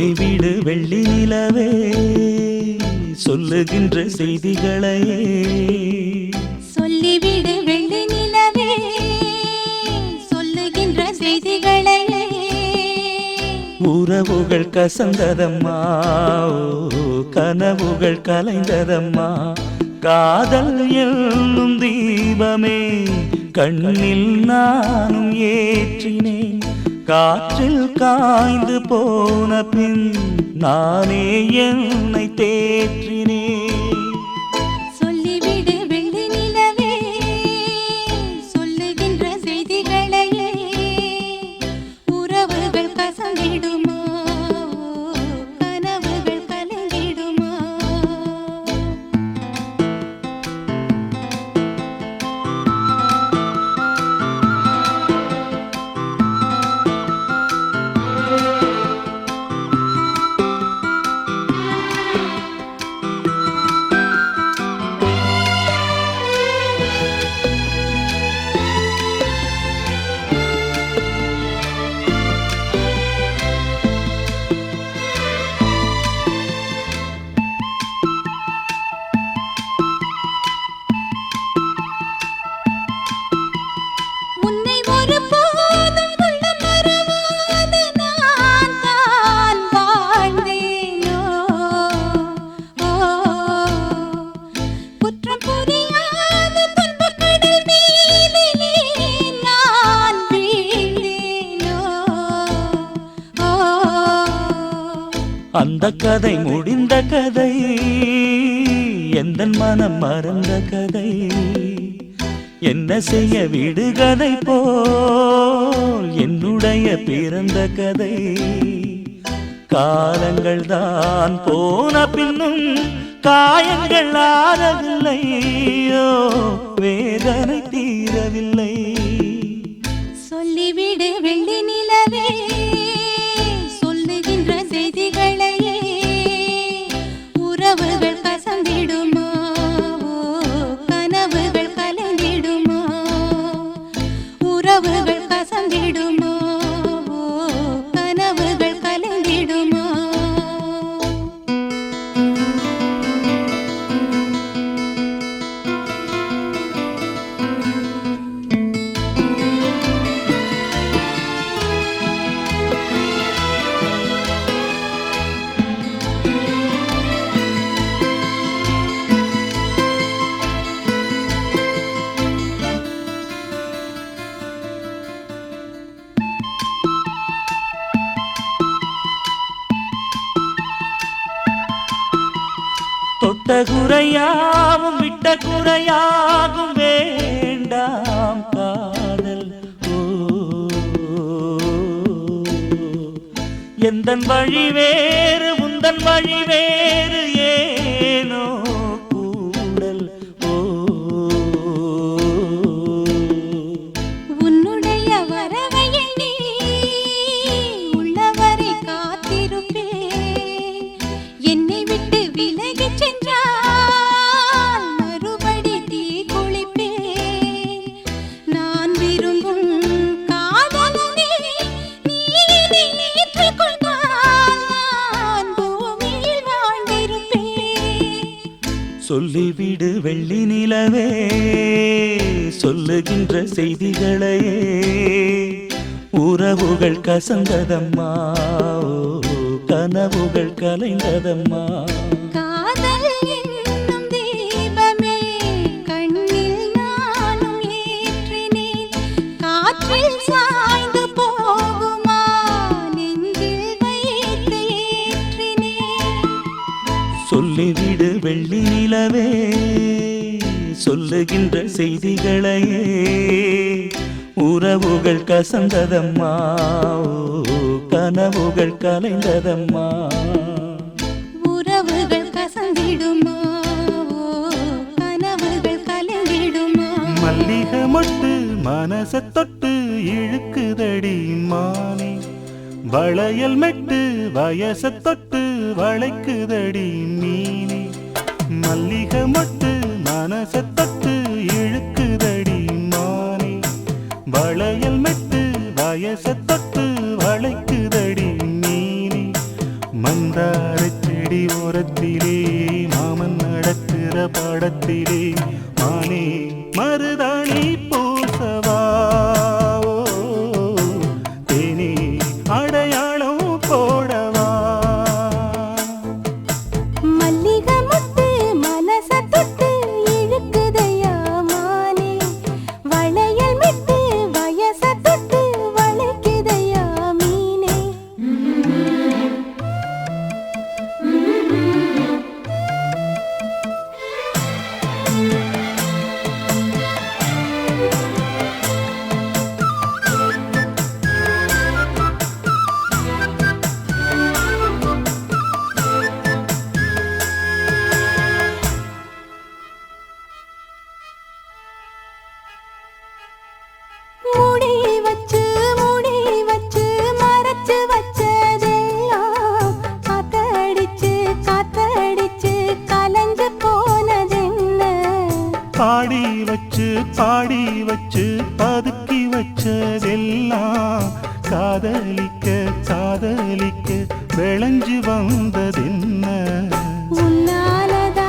சொல்லிவிடு வெள்ளி நிலவே சொல்லுகின்ற செய்திகளையே சொல்லிவிடு வெள்ளி நிலவே சொல்லுகின்ற செய்திகளையே உறவுகள் கசந்ததம்மா கனவுகள் கலைந்ததம்மா காதல் என்னும் தீபமே கண்ணில் நானும் ஏற்றினேன் காற்றில் காய்ந்து போன பின் நானே என்னை தேற்றினேன் சொல்லிவிடு வெள்ளி நிலவே சொல்லுகின்ற செய்திகளையே உறவுகள் கசந்திடுமா கனவுகள் கலங்கிடுமா அந்த கதை முடிந்த கதை எந்தன் மனம் மறந்த கதை என்ன செய்ய விடுகதை போல் என்னுடைய பிறந்த கதை காலங்கள் தான் போன பின்னும் காயங்கள் ஆறவில்லையோ வேதனை தீரவில்லை சொல்லிவிடு வெள்ளி நிலவே சொல்லுகின்ற செய்திகளையே உறவுகள் கசந்திடுமா கனவுகள் கலந்திடுமா உறவுகள் கசந்திடுமா கனவுகள் கலந்திடுமா தொட்ட குறையாவும் விட்ட குறையாகும் வேண்டாம் காதல் எந்தன் வழி வேறு உந்தன் வழி வேறு ஏனோ கூடல் உன்னுடைய வரவை எண்ணி உள்ளவரை காத்திருப்பேன் என்னை விட்டு விலகிச் சென்றால் மறுபடி தீ குளிப்பேன் நான் விரும்பும் காதலனே நீ என்னை ஏற்றுக்கொண்டால் நான் பூமியில் வாழ்ந்திருப்பேன் சொல்லிவிடு வெள்ளி நிலவே சொல்லுகின்ற செய்திகளையே உறவுகள் கசந்ததம்மா கனவுகள் கலைந்ததம்மா காதல் என்னும் தீபமே கண்ணில் நானும் ஏற்றினேன் காற்றில் சாய்ந்து போகுமா நெஞ்சில் வைத்து ஏற்றினேன் சொல்லிவிடு வெள்ளி நிலவே சொல்லுகின்ற செய்திகளையே உறவுகள் கசந்ததம்மா கனவுகள் கலைந்ததம்மா உறவுகள் கசந்திடுமா கனவுகள் கலந்திடுமா மல்லிகை மொட்டு மனச தொட்டு இழுக்குதடி மானே வளையல் மெட்டு வயச தொட்டு வளைக்குதடி மீனே மல்லிகை மொட்டு மனச தொட்டு இழுக்குதடி மானே வளையல் மெட்டு வயச தொட்டு வளைக்குதடி மீனே பாடத்திலே மானே மருதாணி பூசவா ஓ, தேனே அடையாளம் போடவா மல்லிகை முத்து மனச தொட்டு இழுக்குதையா மானே வளையல் மிட்டு வயச தொட்டு வளைக்குதையா மீனே மூடி வச்சு மறைச்சு வச்சதெல்லாம் காத்தடிச்சு கலஞ்சு போனதென்ன பாடி வச்சு பதுக்கி வச்சதெல்லாம் காதலிக்க விளைஞ்சு வந்ததென்ன உன்னாலதா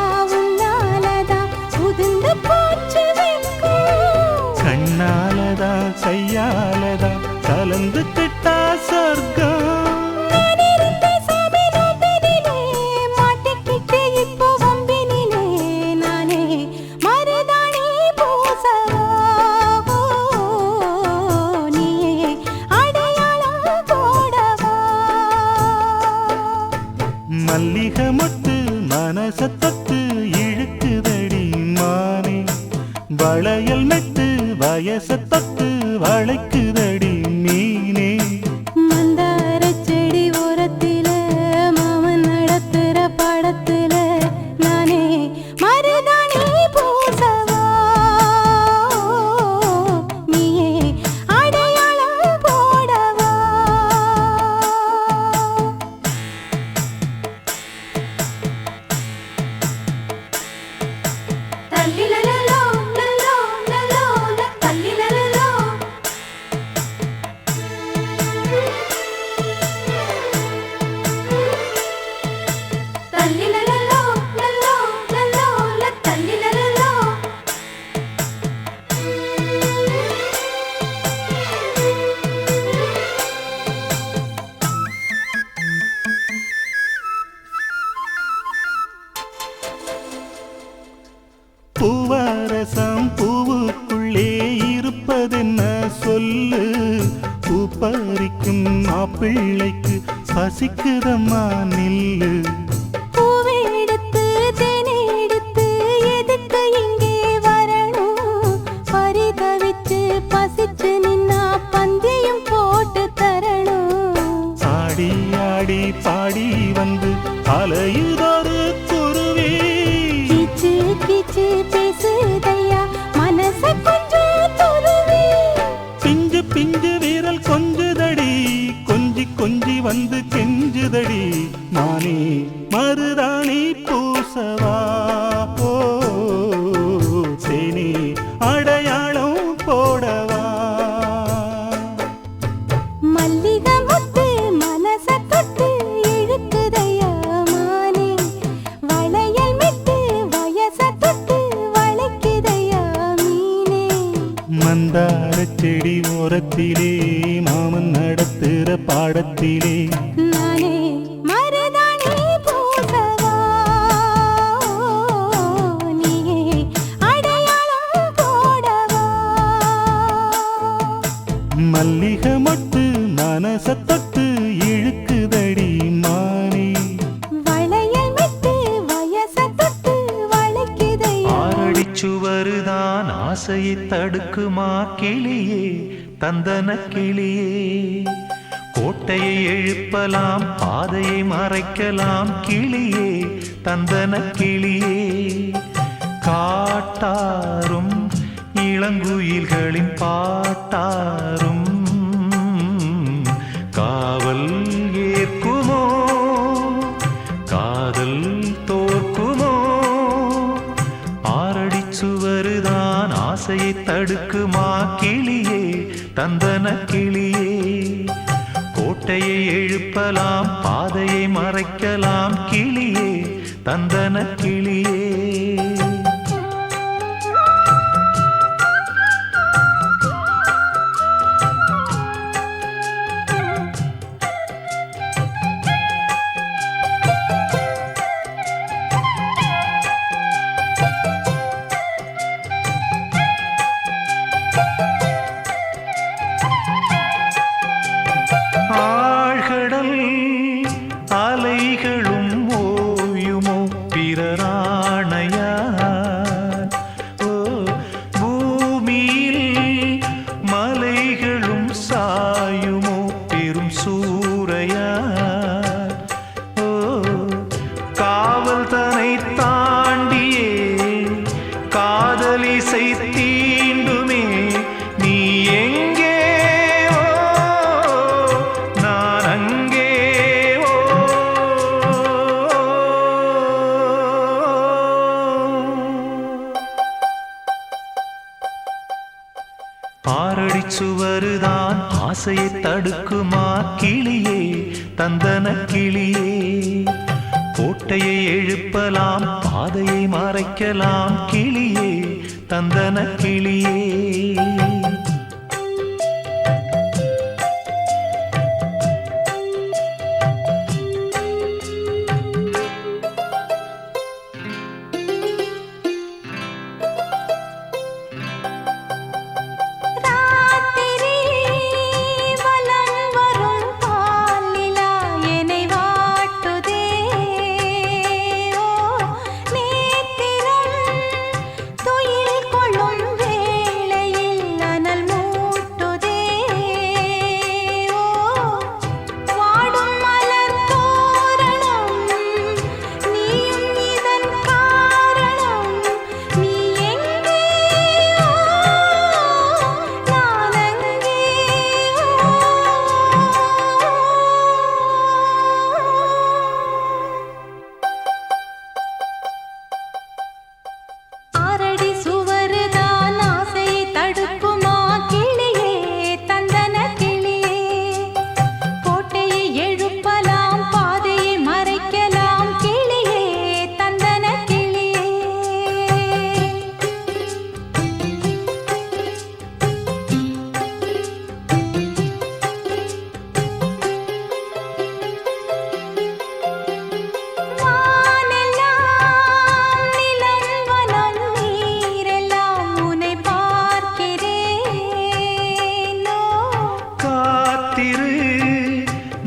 உதிர்ந்து போச்சு வெட்கம் கண்ணாலதா கையாலதா கலந்து கிட்டா சொர்க்கம் நான் இருந்த சாமி நோம்பினிலே மாட்டிக்கிட்டு இப்போ வம்பினிலே நானே மருதாணி பூசவா நீயே அடையாளம் போடவா மல்லிகை மொட்டு மனச தொட்டு இழுக்குதடி மானே வளையல் மெட்டு வயச தொட்டு வளைக்குதடி மீனே மந்தார செடி ஓரத்தில மாமன் நடத்துற படத்துல நானே மருதாணி பூசவா நீயே அடையாளம் போடவா தல்லிலலலோ லலோ லலோ தல்லிலலலோ தல்லிலலலோ லலோ லலோ தல்லிலலலோ பூவரசம் பூவுக்குள்ளே இருப்பதென்ன சொல்லு பூ பறிக்கும் மாப்பிள்ளைக்கு பசிக்குதம்மா நில்லு பூவை எடுத்து தேனை எடுத்து எதுக்கு இங்கே வரணும் பரிதவிச்சு பசிச்சு நின்னா பந்தியும் போட்டு தரணும் ஆடி ஆடி பாடி வந்து அலையுதொரு குருவி கீச்சு கீச்சு பேசுதையா மனச கொஞ்சம் துருவி பிஞ்சு பிஞ்சு வீரல் கொஞ்சுதடி கொஞ்சி வந்து கெஞ்சுதடி மானே மருதாணி பூசவா ஓ தேனே அடையாளம் போடவா மல்லிகை முத்து மனச தொட்டு இழுக்குதையா மானே வளையல் மிட்டு வயச தொட்டு வளைக்குதையா மீனே மந்தார செடி ஓரத்திலே மாமன் நடத்துற பாடத்திலே நானே மருதாணி பூசவா நீயே அடையாளம் போடவா மல்லிகை மொட்டு மனச தொட்டு இழுக்குதடி மானே வளையல் மிட்டு வயச தொட்டு வளைக்குதையா ஆரடிச்சுவருதான் ஆசையை தடுக்குமா கிளியே தந்தன கிளியே கோட்டையை எழுப்பலாம் பாதையை மறைக்கலாம் கிளியே தந்தன கிளியே காட்டாரும் இளங்குயில்களின் பாட்டாரும் காவல் ஏற்குமோ காதல் தோற்குமோ ஆரடிச்சுவருதான் ஆசையை தடுக்குமா கிளியே தந்தன கிளியே கோட்டையை எழுப்பலாம் பாதையை மறைக்கலாம் கிளியே தந்தன கிளியே ஆறடி சுவருதான் ஆசையை தடுக்குமா கிளியே தந்தன கிளியே கோட்டையை எழுப்பலாம் பாதையை மறைக்கலாம் கிளியே தந்தன கிளியே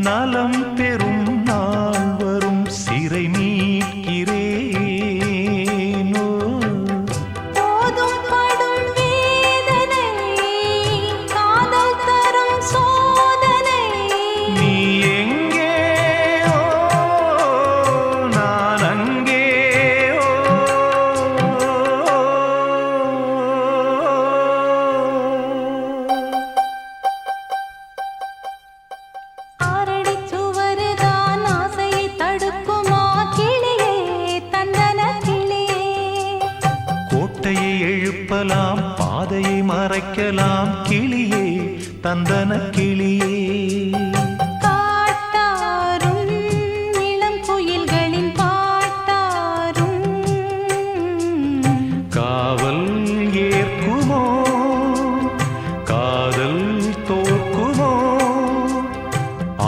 நலம் பெறும் நாள் வரும் சிறை மீட்கிறேனோ போதும் படும் வேதனை காதல் தரும் சோதனை நீ எங்கே நான் அங்கே கோட்டையை எழுப்பலாம் பாதையை மறைக்கலாம் கிளியே தந்தன கிளியே காட்டாரும் இளம் குயில்களின் பாட்டாரும் காவல் ஏற்குமோ காதல் தோற்குமோ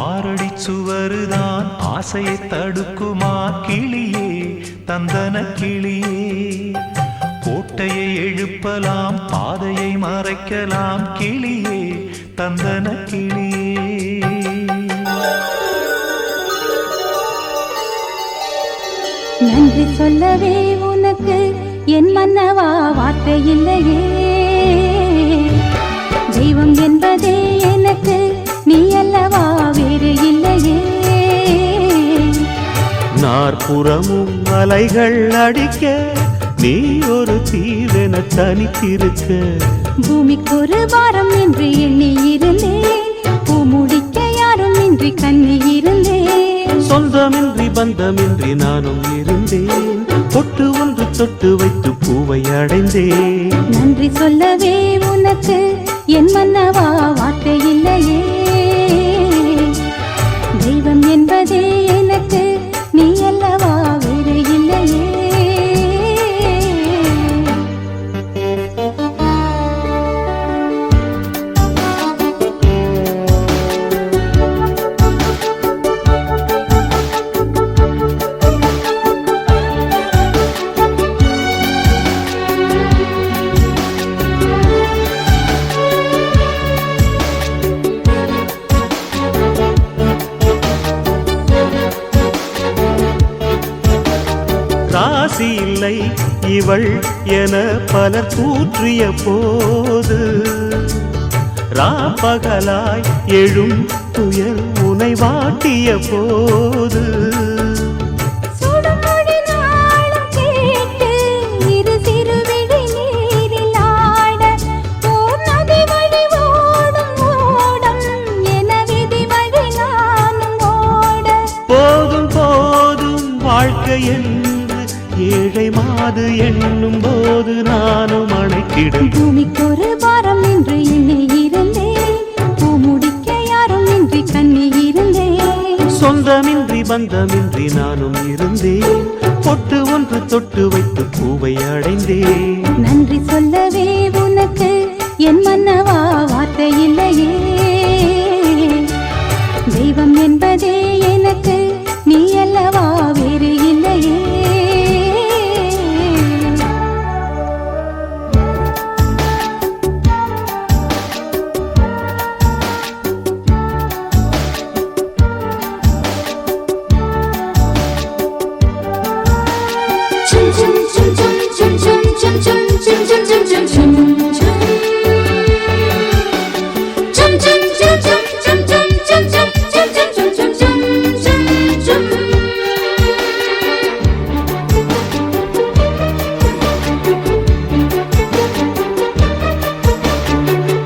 ஆறடி சுவருதான் ஆசையை தடுக்குமா கிளியே தந்தன கிளியே கோட்டையை எழுப்பலாம் பாதையை மறைக்கலாம் கிளியே தந்தன கிளியே நன்றி சொல்லவே உனக்கு என் மன்னவா வார்த்தை இல்லையே தெய்வம் என்பதே எனக்கு நீ அல்லவா வேறு இல்லையே நாற்புறமும் அலைகள் அடிக்க நீ ஒரு தீவென தனித்திருக்க பூமிக்கு ஒரு வாரம் என்று எண்ணி இருந்தேன் பூ முடிக்க யாரும் இன்றி கண்ணி இருந்தேன் சொந்தமின்றி பந்தமின்றி நானும் இருந்தேன் பொட்டு ஒன்று தொட்டு வைத்து பூவை அடைந்தேன் நன்றி சொல்லவே உனக்கு என் மன்னவா வார்த்தை இல்லையே தெய்வம் என்பதே எனக்கு நீ அல்லவா வேறு இல்லையே ராசி இல்லை இவள் என பலர் கூற்றிய போது ராப்பகலாய் எழும் துயர் உனை வாட்டிய போது சுடுமொழி நாளும் கேட்டு இரு சிறுவிழி நீரில் ஆட ஓர் நதி வழி ஓடும் ஓடம் என விதி வழி நானும் ஓட போதும் போதும் வாழ்க்கை என்று ஏழை மாது எண்ணும் போது நானும் அணைக்கிடும் பூமிக்கு ஒரு வாரம் என்று எண்ணி இருந்தேன். பூ முடிக்க யாரும் இன்றி கண்ணி இருந்தேன். சொந்தமின்றி பந்தமின்றி நானும் இருந்தேன். பொட்டு ஒன்று தொட்டு வைத்து பூவை அடைந்தேன். நன்றி சொல்லவே உனக்கு என் மன்னவா வார்த்தை இல்லையே. தெய்வம் என்பதே எனக்கு நீ அல்லவா வேறு இல்லையே.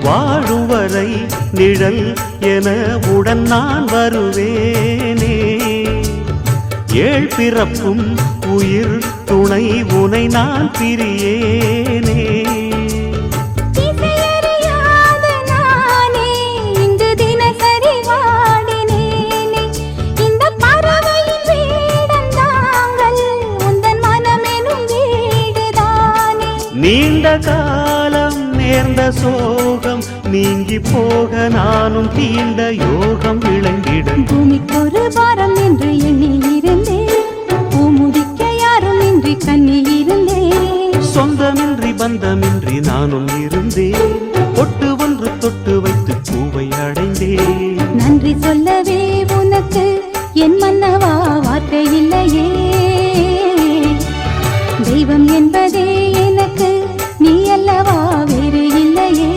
வாழும் வரை நிழல் என உடன் நான் வருவேனே. ஏழ் பிறப்பும் உயிர் துணை உனை நான் பிரியேனே. திசையறியாத நானே இங்கு தினசரி வாடினேனே. இந்த பறவையின் வீடன் தாங்கள் உந்தன் மனமெனும் வீடுதானே. நீண்ட காலம் நேர்ந்த சோகம் நீங்கி போக நானும் தீண்ட யோகம் விளங்கிட. பூமிக்கொரு பாரம் என்று எண்ணி இருந்தேன். பூ முடிக்க யாரும் இன்றி கண்ணி இருந்தேன். சொந்தமின்றி பந்தமின்றி நானும் இருந்தேன். பொட்டு ஒன்று தொட்டு வைத்து பூவை அடைந்தேன். நன்றி சொல்லவே உனக்கு என் மன்னவா வார்த்தை இல்லையே. தெய்வம் என்பதே எனக்கு நீ அல்லவா வேறு இல்லையே.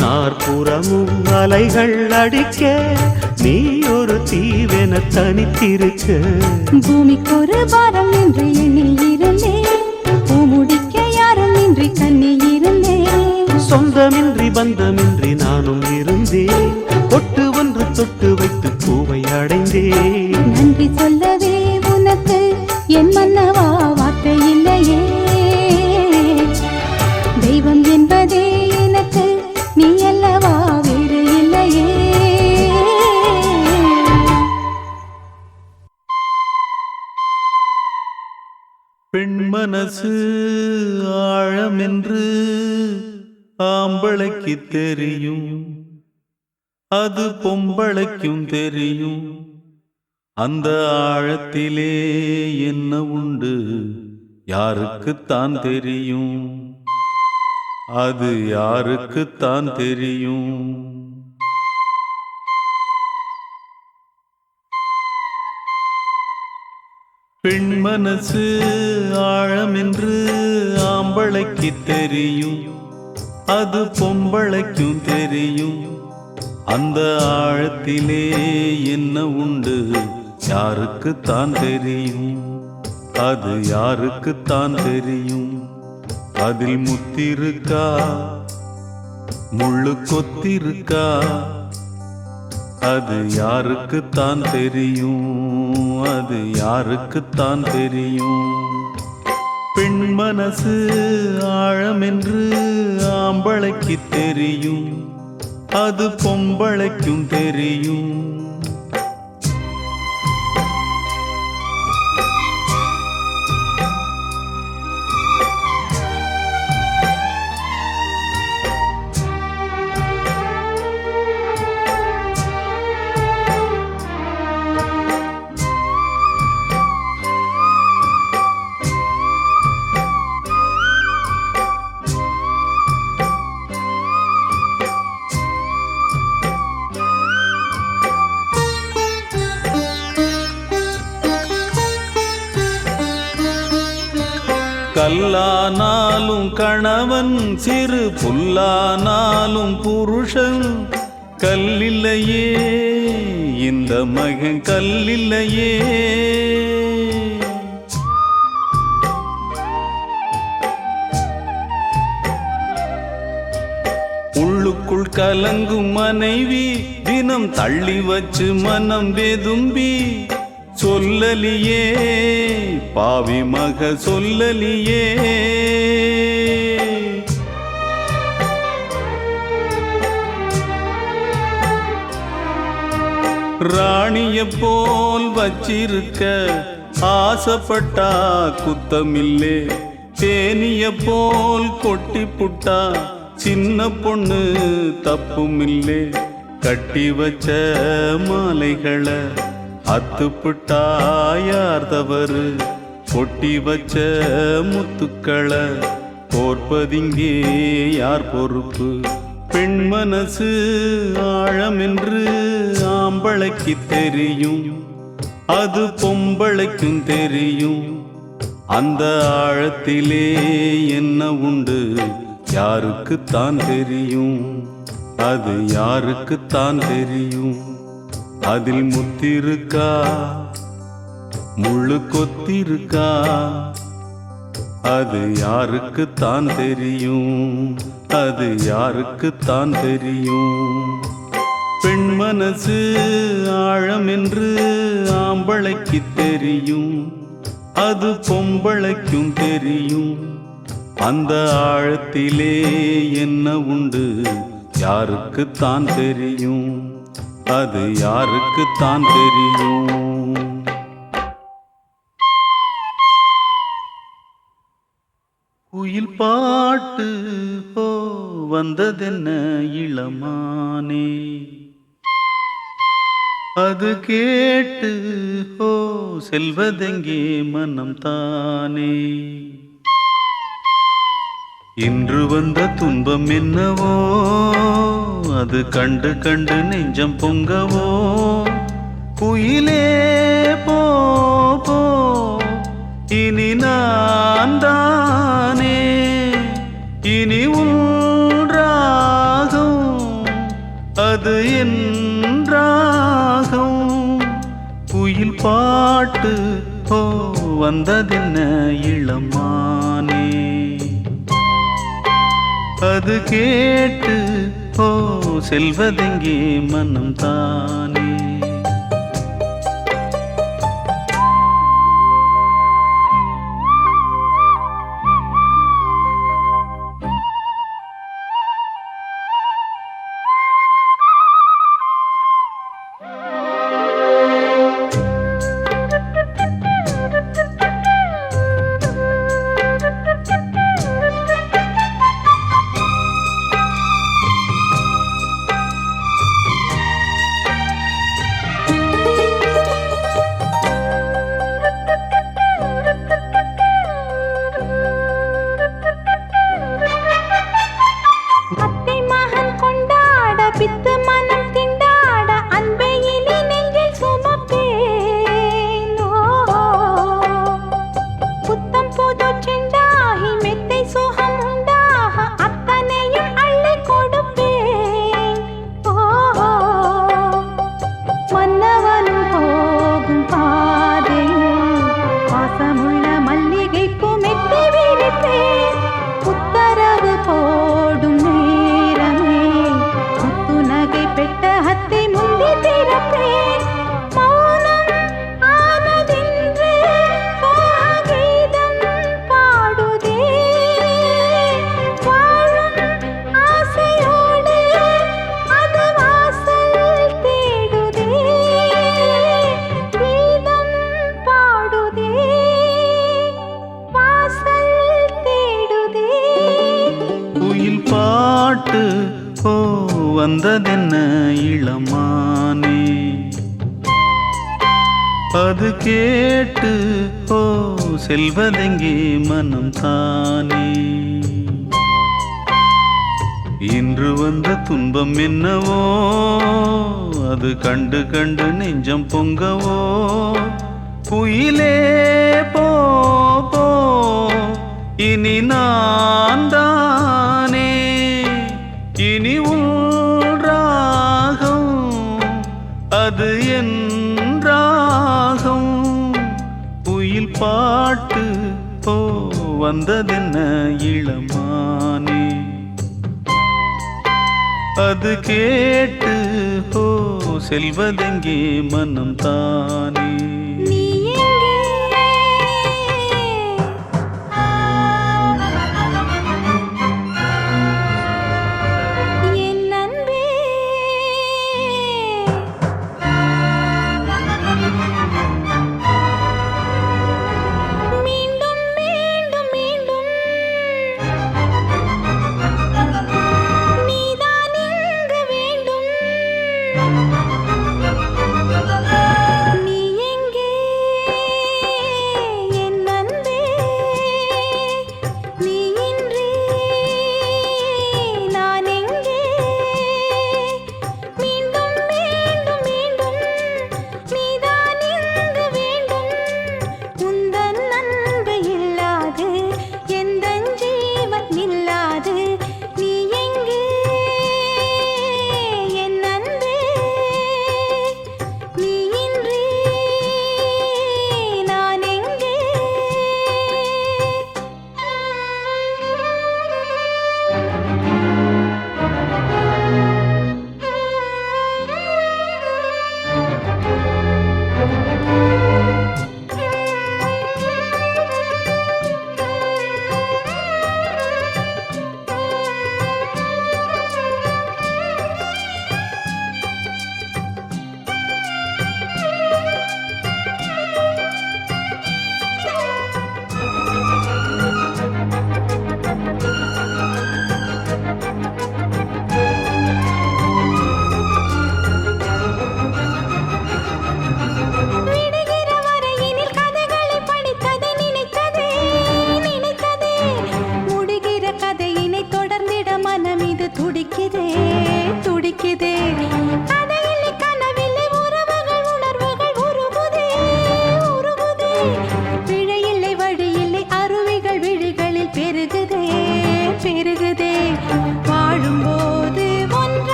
நாற்புறமும் அலைகள் அடிக்க நீ ஒரு தீவென தனித்திருக்க. பூமிக்கொரு பாரம் என்று எண்ணி இருந்தேன். பூ முடிக்க யாரும் இன்றி கண்ணி இருந்தேன். சொந்தமின்றி பந்தமின்றி நானும் இருந்தேன். பொட்டு ஒன்று தொட்டு வைத்து பூவை அடைந்தேன். நன்றி சொல்லவே உனக்கு என் மன்னவா வார்த்தை இல்லையே. தெய்வம் என்பதே எனக்கு நீ அல்லவா வேறு இல்லையே. பெண் மனசு ஆழமென்று ஆம்பளைக்கு தெரியும், அது பொம்பளைக்கும் தெரியும். அந்த ஆழத்திலே என்ன உண்டு யாருக்குத்தான் தெரியும், அது யாருக்குத்தான் தெரியும். பெண் மனசு ஆழமென்று ஆம்பளைக்கு தெரியும், அது பொம்பளைக்கும் தெரியும். அந்த ஆழத்திலே என்ன உண்டு யாருக்குத்தான் தெரியும், அது யாருக்குத்தான் தெரியும். அதில் முத்திருக்கா முள்ளு கொத்திருக்கா, அது யாருக்குத்தான் தெரியும், அது யாருக்குத்தான் தெரியும். பெண் மனசு ஆழமென்று ஆம்பளைக்கு தெரியும், அது பொம்பளைக்கும் தெரியும். கல்லானாலும் கணவன், சிறு புல்லானாலும் புருஷன். கல்லில்லையே இந்த மகன் கல்லில்லையே. உள்ளுக்குள் கலங்கும் மனைவி தினம் தள்ளி வச்சு மனம் வெதும்பி சொல்லலியே பாவி மக சொல்லலியே. ராணிய போல் வச்சிருக்க ஆசைப்பட்டா குத்தமில்லே, தேனிய போல் கொட்டி புட்டா சின்ன பொண்ணு தப்புமில்லே. கட்டி வச்ச மாலைகளை அத்துப்புட்டா யார் தவறு, கொட்டி வச்ச முத்துக்களை கோர்ப்பதிங்கே யார் பொறுப்பு. பெண் மனசு ஆழமென்று ஆம்பளைக்கு தெரியும், அது பொம்பளைக்கும் தெரியும். அந்த ஆழத்திலே என்ன உண்டு யாருக்குத்தான் தெரியும், அது யாருக்குத்தான் தெரியும். அதில் முத்திருக்கா முள்ளு கொத்திருக்கா, அது யாருக்குத்தான் தெரியும், அது யாருக்குத்தான் தெரியும். பெண் மனசு ஆழம் என்று ஆம்பளைக்கு தெரியும், அது பொம்பளைக்கும் தெரியும். அந்த ஆழத்திலே என்ன உண்டு யாருக்குத்தான் தெரியும், அது யாருக்குத்தான் தெரியும். குயில் பாட்டு ஓ வந்ததென்ன இளமானே, அது கேட்டு ஓ செல்வதெங்கே மனம் தானே. இன்று வந்த துன்பம் என்னவோ, அது கண்டு கண்டு நெஞ்சம் பொங்கவோ. குயிலே போ போ இனி நான் தானே, இனி உன் ராகம் அது என் ராகம். குயில் பாட்டு ஓ வந்ததென்ன இளமானே, அது கேட்டு ஓ செல்வதெங்கே மனம் தானே. பாட்டு ஓ வந்ததென்ன இளமானே, அது கேட்டு ஓ செல்வதெங்கே மனம் தானே. இன்று வந்த துன்பம் என்னவோ, அது கண்டு கண்டு நெஞ்சம் பொங்கவோ. குயிலே போ போ இனி நான் தானே, இனி உன் ராகம் அது என் ராகம். குயில் பாட்டு ஓ வந்ததென்ன இளமானே, அது கேட்டு ஓ செல்வதெங்கே மனம் தானே.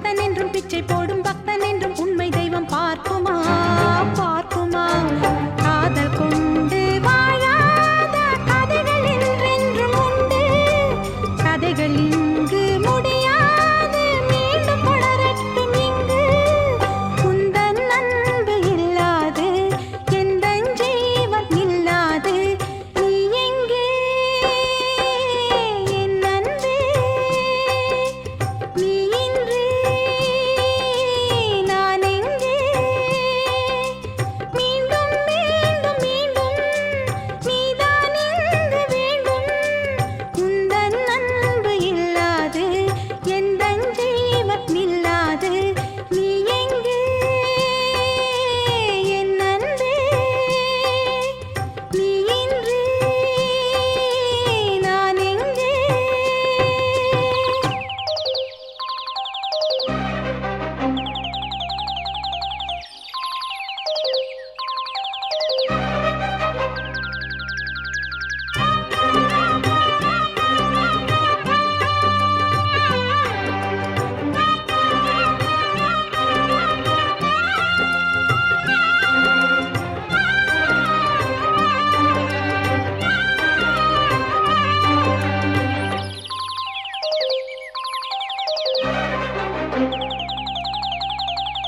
பக்தன் என்றும் பிச்சை போடும் பக்தன் என்றும் உண்மை தெய்வம் பார்க்குமா பார்க்குமா காதல் கொண்டு வாழாத கதைகள் என்றென்றும் உண்டு கதைகள் இங்கு முடியாது மீண்டும் தொடரட்டும் இங்கு உந்தன் அன்பு இல்லாது எந்தன் ஜீவன் இல்லாது நீ எங்கே என் அன்பே நீ இன்றி நான் எங்கே மீண்டும் மீண்டும் மீண்டும் நீதான் இங்கு வேண்டும் உந்தன் அன்பு இல்லாது எந்தன் ஜீவன் இல்லாது நீ எங்கே என் அன்பே நீ இன்றி நான் எங்கே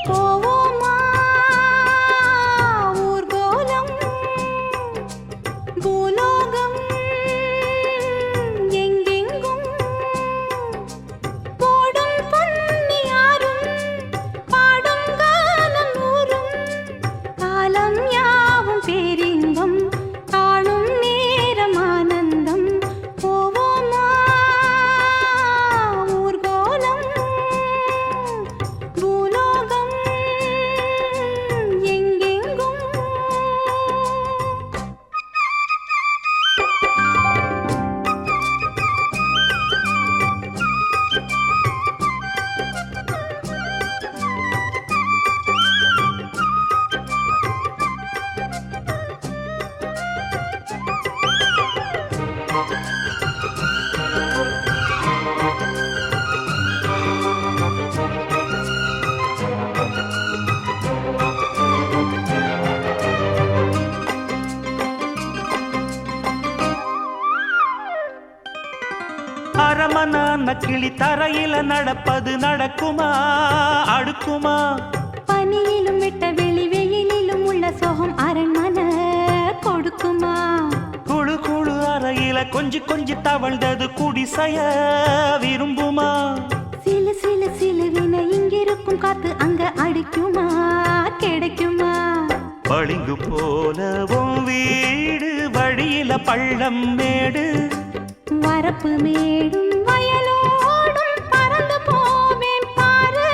போவோமா ஊர்கோலம் பூலோகம் எங்கெங்கும் போடும் பொன்னியாரும் பாடும் காலம் ஊரும் காலம் யாவும் பேரின்பம் காணும் நேரம் ஆனந்தம் போவோமா ஊர்கோலம் பூலோகம் எங்கெங்கும் அரமனான கிளி தரையில நடப்பது நடக்குமா அடுக்குமா பனியிலும் விட்ட வெளி வெயிலிலும் உள்ள சோகம் அரண்மனை கொடுக்குமா குழு குழு அறையில கொஞ்சி கொஞ்சி தவழ்ந்தது குடிசைய விரும்புமா சிலு சிலு சிலுவின இங்கிருக்கும் காத்து அங்க அடிக்குமா கிடைக்குமா பளிங்கு போலவும் வீடு வழியில பள்ளம் மேடு வரப்பு மேடும் வயலோடும் பறந்து போவேன் பாரு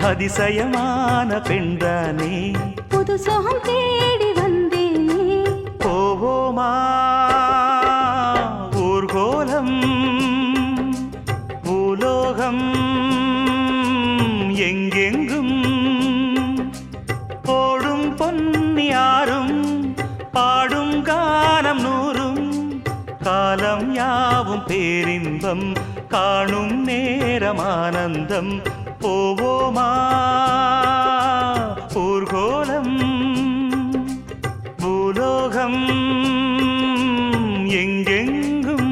அதிசயமான பெண்தானே புது சோகம் தேடி வந்தேனே போவோமா ஊர்கோலம் பூலோகம் எங்கெங்கும் போடும் பொன்னியாரும் பாடும் கானம் நூறும் காலம் யாவும் பேரின்பம் காணும் நேரம் ஆனந்தம் போவோமா ஊர்கோலம் பூலோகம் எங்கெங்கும்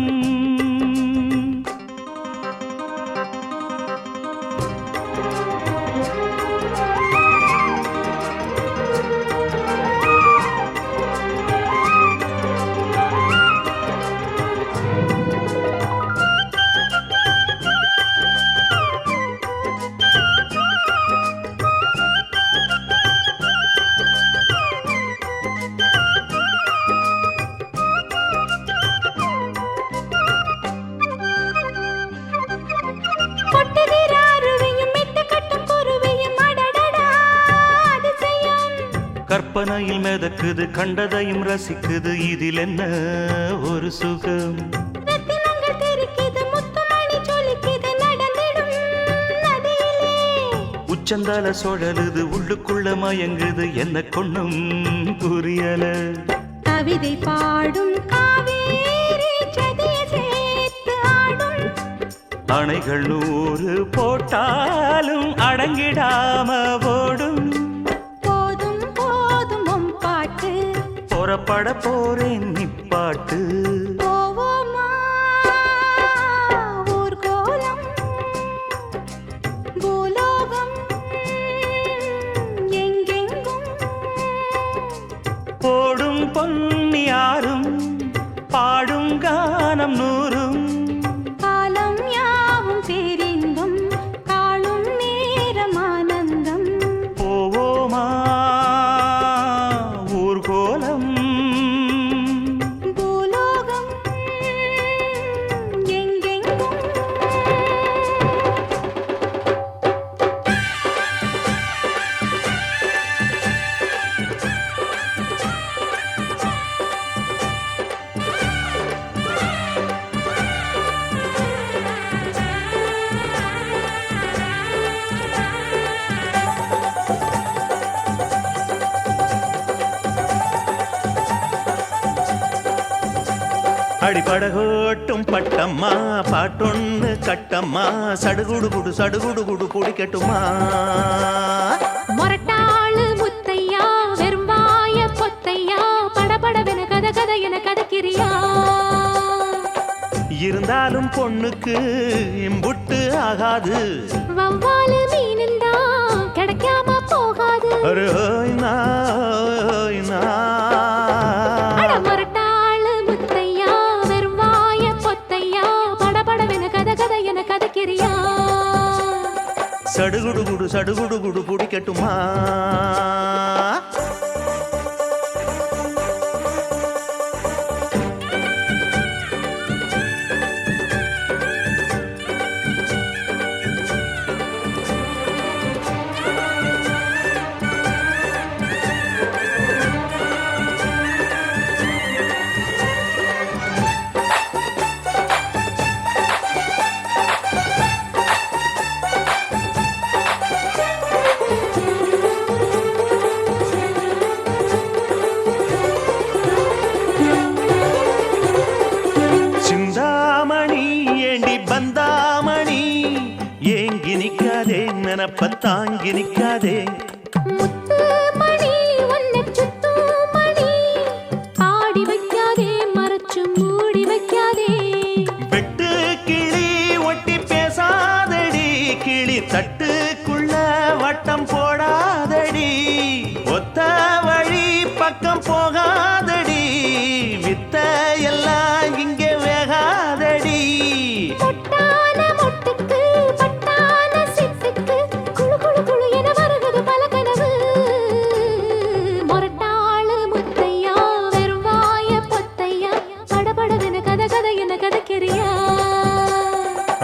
கொட்டுகிற அருவியும் மெட்டு கட்டும் குருவியும் அடடடா அதிசயம் கற்பனையில் மிதக்குது கண்டதையும் ரசிக்குது இதில் என்ன ஒரு சுகம் ரத்தினங்கள் தெரிக்குது முத்துமணி சொலிக்குது நடந்திடும் நதியிலே உச்சந்தால சுழலுது உள்ளுக்குள்ள மயங்குது என்ன கொண்ணும் புரியல கவிதை பாடும் காவேரி சதிய சேர்த்து ஆடும் அணைகள் 100 போட்டாலும் அடங்கிடாம ஓடும். போதும் போதும் உன் பாட்டு, புறப்பட போறேன் நிப்பாட்டு. போவோமா ஊர்கோலம், பூலோகம் எங்கெங்கும். போடும் பொன்னியாரும் பாடும் கானம் 100. காலம் யாவும் பேரின்பம், காணும் நேரம் ஆனந்தம். போவோமா ஊர்கோலம், பூலோகம் எங்கெங்கும். அடிபடகோட்டும் பட்டம்மா பாட்டொன்னு கட்டம்மா. சடுகுடு குடு குடிக்கட்டுமா. மொரட்டாளு முத்தையா, வெறும்பாய பொத்தையா, படபடவென கத கத என கதக்கிறியா. இருந்தாலும் பொண்ணுக்கு இம்புட்டு ஆகாது. வவ்வாலு மீனுந்தா கிடைக்காம போகாது. அரே ஹோய் நா, ஹோய் நா. அட மொரட்டாளு முத்தையா, வெறும்பாய பொத்தையா, படபடவென கத கத என கதக்கிறியா. சடுகுடு குடு பிடிக்கட்டுமா. சிந்தாமணி ஏண்டி பந்தாமணி, ஏங்கி நிக்காதே நினப்ப தாங்கி நிக்காதே. முத்து மணி உன்னை சுத்தும் மணி, ஆடி வைக்காதே மறைச்சு மூடி வைக்காதே. வெட்டு கிளி ஒட்டி பேசாதடி, கிளி தட்டுக்குள்ள வட்டம் போடாதடி. ஒத்த வழி பக்கம் போகாதடி, வித்த எல்லாம் இங்கே வேகாதடி. பொட்டான மொட்டுக்கு பட்டான சிட்டுக்கு, குளு குளு குளு என வருகுது பல கனவு. மொரட்டாளு முத்தையா, வெறும்வாய பொத்தையா, படபடவென கத கத என கதக்கிறியா.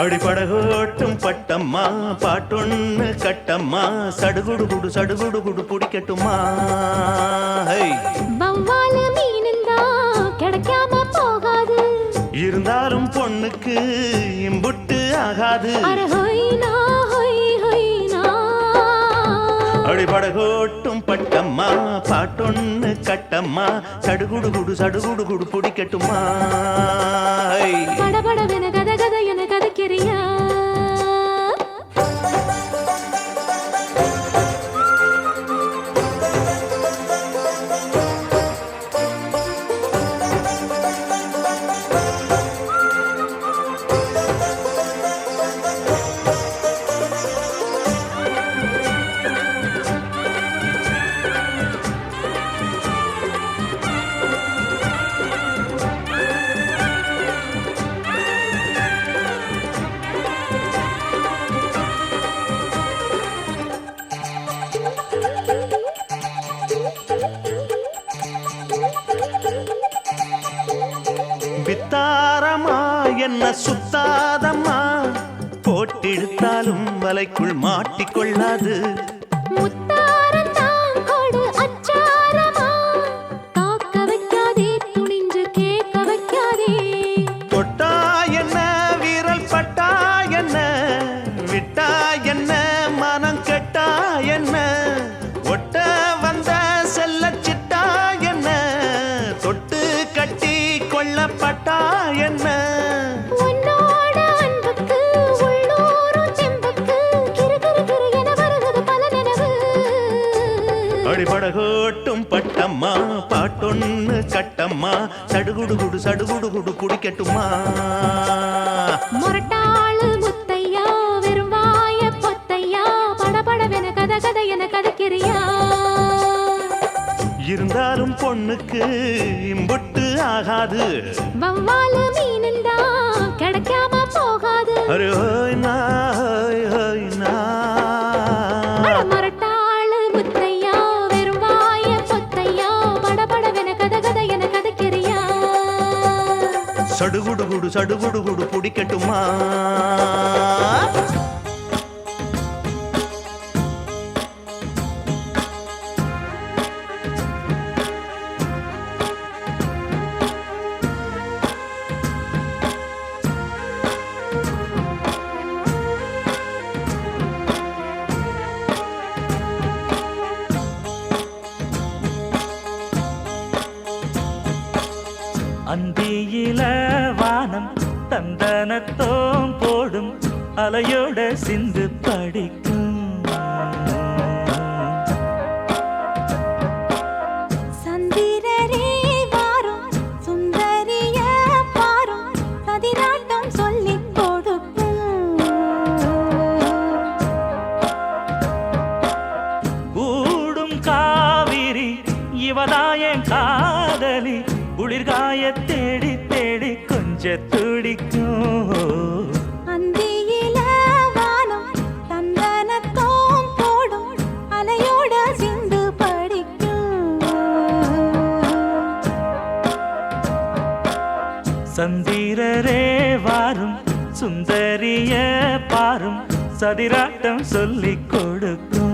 அடிபடகோட்டும் பட்டம்மா பாட்டொன்னு கட்டம்மா. சடுகுடு குடு பிடிக்கட்டுமா. ஹை. வவ்வாலு மீனுந்தா கிடைக்காம போகாது. இருந்தாலும் பொண்ணுக்கு இம்புட்டு ஆகாது. அர ஹொய்னா ஹொய் ஹொய்னா. அடிபடகோட்டும் பட்டம்மா பாட்டொன்னு கட்டம்மா. சடுகுடு குடு பிடிக்கட்டுமா. ஹை. படபடவென கத கத என கதக்கிறியா. வித்தாரமா என்ன சுத்தாதம்மா, போட்டிழுத்தாலும் வலைக்குள் மாட்டிக்கொள்ளாது. முத்தாரத்தான் கொடு அச்சாரமா, காக்க வைக்காதே துணிஞ்சு கேட்க வைக்காதே. தொட்டா என்ன வீரல் பட்டா என்ன, விட்டா என்ன மனம் கெட்டா என்ன. ஒட்ட வந்த செல்ல சிட்டா என்ன, தொட்டு கட்டி கொள்ளப்பட்டா என்ன. உன்னோட அன்புக்கு அடிபடகோட்டும் பட்டம்மா பாட்டொன்னு கட்டம்மா சடுகுடு சடுகுடு குடிக்கட்டுமா முரட்டாளு முத்தையா வெறும்வாய பொத்தையா படபடவென கதை என கதைக்கிறியா இருந்தாலும் பொண்ணுக்கு இம்புட்டு ஆகாது வவ்வாலு மீனுண்டா கிடைக்காம போகாது அரே ஹோய் நா முரட்டாளு முத்தையா வெறும்வாய பொத்தையா படபடவென கதை என கதைக்கிறியா சடுகுடு குடிக்கட்டுமா அந்தியில வானம் தந்தனத்தோம் போடும் அலையோட சிந்து படிக்கும் சந்திரரே வாரும் சுந்தரிய பாரும் சதிராட்டம் சொல்லிக் கொடுக்கும் கூடும் காவிரி இவதாயன் காதலி குளிர்காய தேடி தேடி கொஞ்ச துடிக்கும் அந்தியில வானம் தந்தனத்தோம் போடும் அலையோட சிந்து படிக்கும் சந்திரரே வாரும் சுந்தரிய பாரும் சதிராட்டம் சொல்லிக் கொடுக்கும்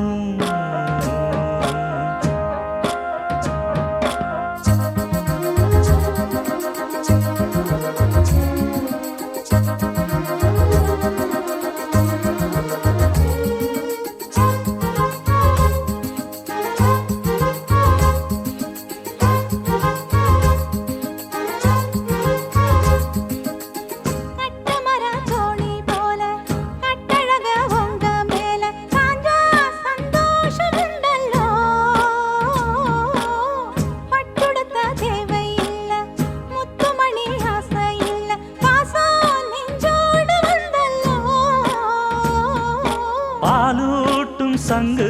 பாலூட்டும் சங்கு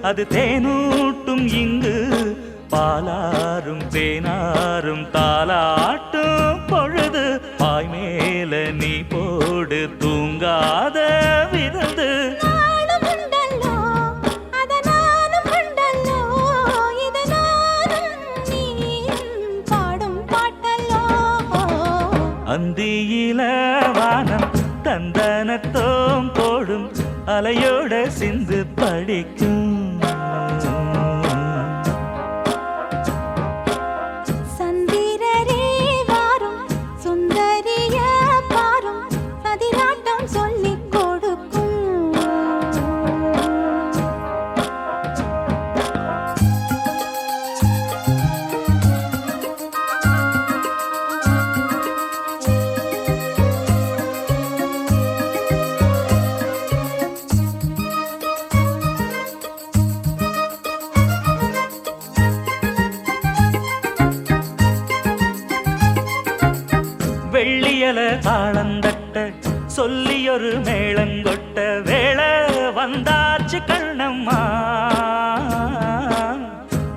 அது தேனூட்டும் இங்கு பாலாரும் தேனாரும் தாலாட்டும் பொழுது பாய் மேல நீ போடு தூங்காத விருந்து அந்தியில வானம் தந்தனத்தோம் போடும் அலையோட சிந்து படிக்கும் சந்திரரே வாரும் சுந்தரிய பாரும் சதிராட்டம் சொல்லிக் கொடுக்கும் வெள்ளியல தாளந்தட்ட சொல்லியொரு மேளங்கொட்ட வேளை வந்தாச்சு கண்ணம்மா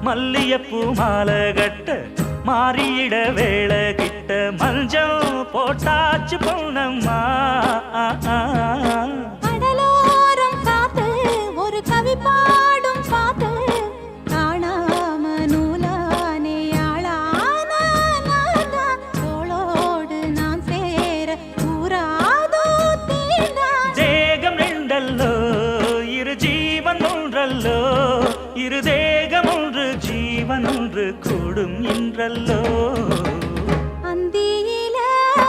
மல்லியப்பூ மாலை கட்ட மாறியிட வேளை கிட்ட மஞ்சள் போட்டாச்சு பொண்ணம்மா கடலோரம் காத்து ஒரு கவி பாடும் பாத்து காணாம நூலானே ஆளான தோளோடு நான் சேர கூறாதோ தீண்டா தேகம் ரெண்டல்லோ இரு ஜீவன் ஒன்றல்லோ இரு தேகம் ஒன்று ஜீவன் ஒன்று கூடும் இன்றல்லோ அந்தியில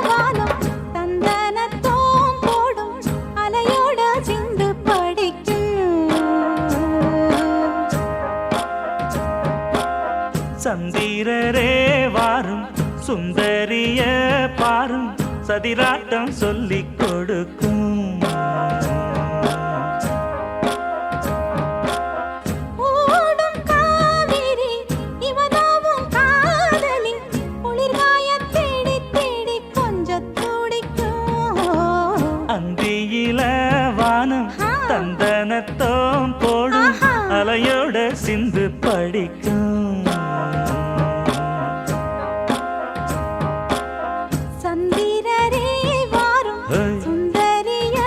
வானம் தந்தனத்தோம் போடும் அலையோட சிந்து படிக்கும் சந்திரரே வாரும் சுந்தரிய பாரும் சதிராட்டம் சொல்லிக் கொடுக்கும் ஓடும் காவிரி சிந்து படிக்கும். சந்திரரே வாரும் சுந்தரிய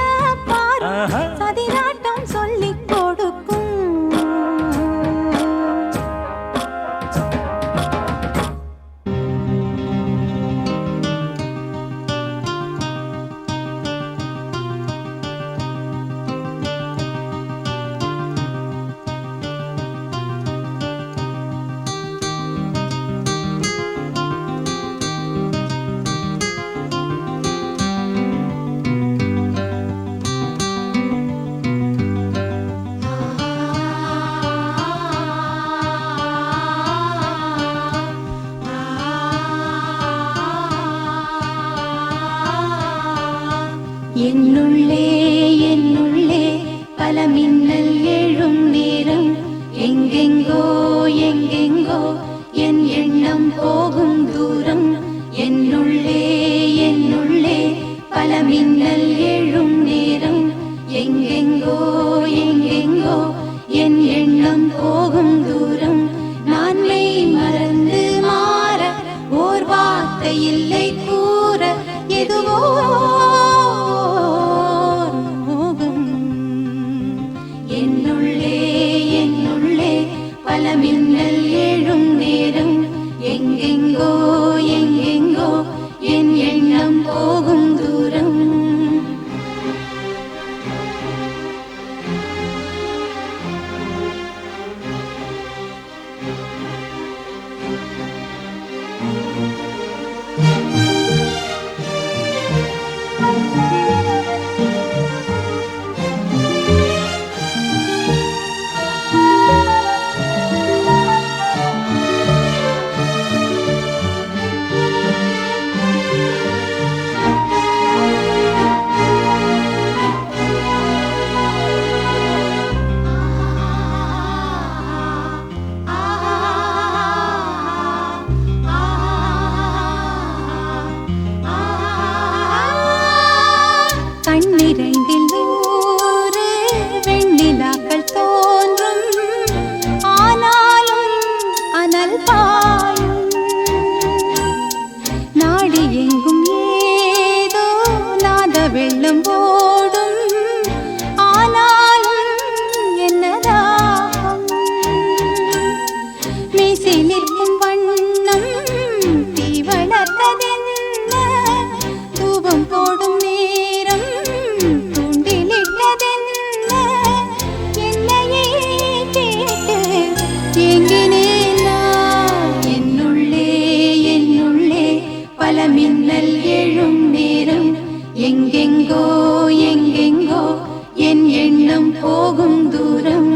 பாரும் சதிராட்டம் சொல்லிக் கொடுக்கும். என்னுள்ளே என்னுள்ளே பல மின்னல் எழும் நேரம் எங்கெங்கோ எங்கெங்கோ என் எண்ணம் போகும் தூரம். என்னுள்ளே என்னுள்ளே பல மின்னல் எழும் நேரம் எங்கெங்கோ எங்கெங்கோ என் எண்ணம் போகும் தூரம். நான் மெய் மறந்து மாற ஓர் வார்த்தை இல்லை கூற எதுவோ பல மின்னல் எழும் நேரம் எங்கெங்கோ எங்கெங்கோ என் எண்ணம் போகும் தூரம். கண்ணிரண்டில் நூறு வெண்ணிலாக்கள் தோன்றும், ஆனாலும் அனல் பாயும். நாடு எங்கும் ஏதோ நாத வெள்ளம் ஓடும், ஆனாலும் என்னதாகும். மீசை நிற்கும் வண்ணம் தீ வளர்த்ததென்ன, தூபம் போடும் நேரம் தூண்டிலிட்டதென்ன. என்னையே கேட்டு ஏங்கினேன் நான். என்னுள்ளே என்னுள்ளே பல மின்னல் எழும் நேரம் எங்கெங்கோ எங்கெங்கோ என் எண்ணம் போகும் தூரம்.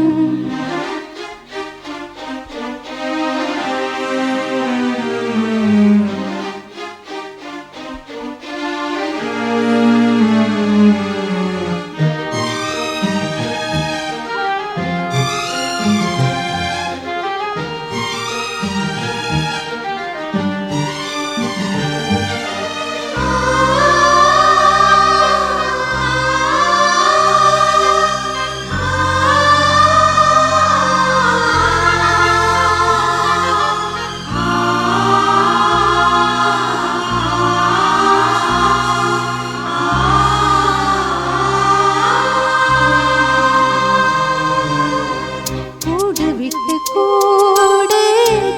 கூடு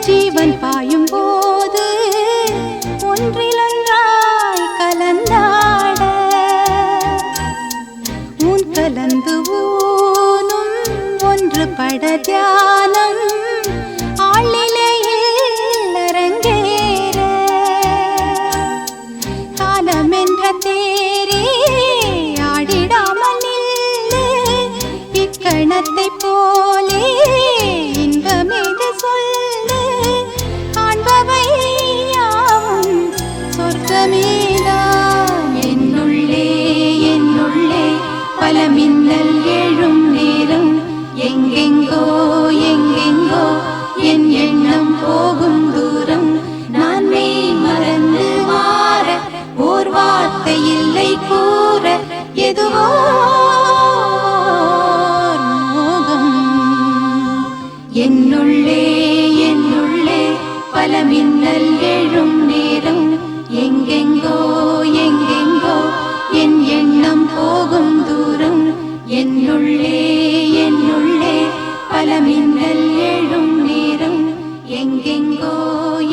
ஜீவன் பாயும் போது ஒன்றிலொன்றாய் கலந்தாட, உன் கலந்து ஊனும் ஒன்று பட தியானம் ஆளிலையில் அரங்கேற. காலம் என்ற தேரே ஆடிடாமல் நில்லு, இக்கணத்தை போலே இன்பமேது சொல்லு. காண்பவை யாவும் சொர்க்கமேதான். என்னுள்ளே என்னுள்ளே பல மின்னல் எழும் நேரம் எங்கெங்கோ எங்கெங்கோ என் எண்ணம் போகும் தூரம். நான் மெய் மறந்து மாற ஓர் வார்த்தை இல்லை கூற எதுவோ மோகம். பல மின்னல் எழும் நேரம் எங்கெங்கோ எங்கெங்கோ என் எண்ணம் போகும் தூரம் என்னுள்ளே என்னுள்ளே பல மின்னல் எழும் நேரம் எங்கெங்கோ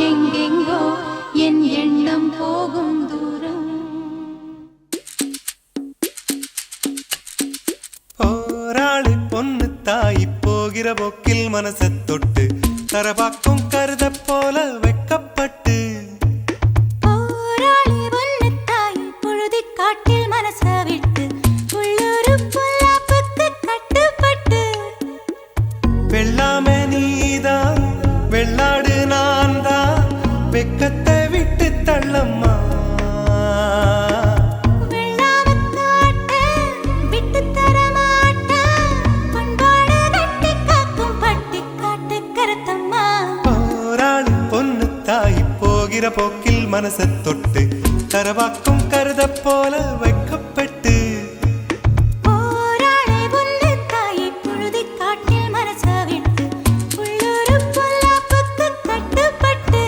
எங்கெங்கோ என் எண்ணம் போகும் தூரம். போராளி பொண்ணு தாய் போகிற போக்கில் மனசை தொட்டு தரபாக்கும் கருத போல வெக்கப்பட்டு போராளி பொண்ணு தாய் பொழுதி காட்டில் மனச விட்டு உள்ளூரு பொல்லாப்புக்கு கட்டுப்பட்டு வெள்ளாம நீதான் வெள்ளாடு நான் தான் வெக்கத்தை விட்டு தள்ளம்மா போக்கில் மனசை தொட்டு தரவாக்கும் கருத போல வைக்கப்பட்டு போராளி பொண்ணு தாய் பொழுதி காட்டில் மனச விட்டு உள்ளூரு பொல்லாப்புக்கு கட்டுப்பட்டு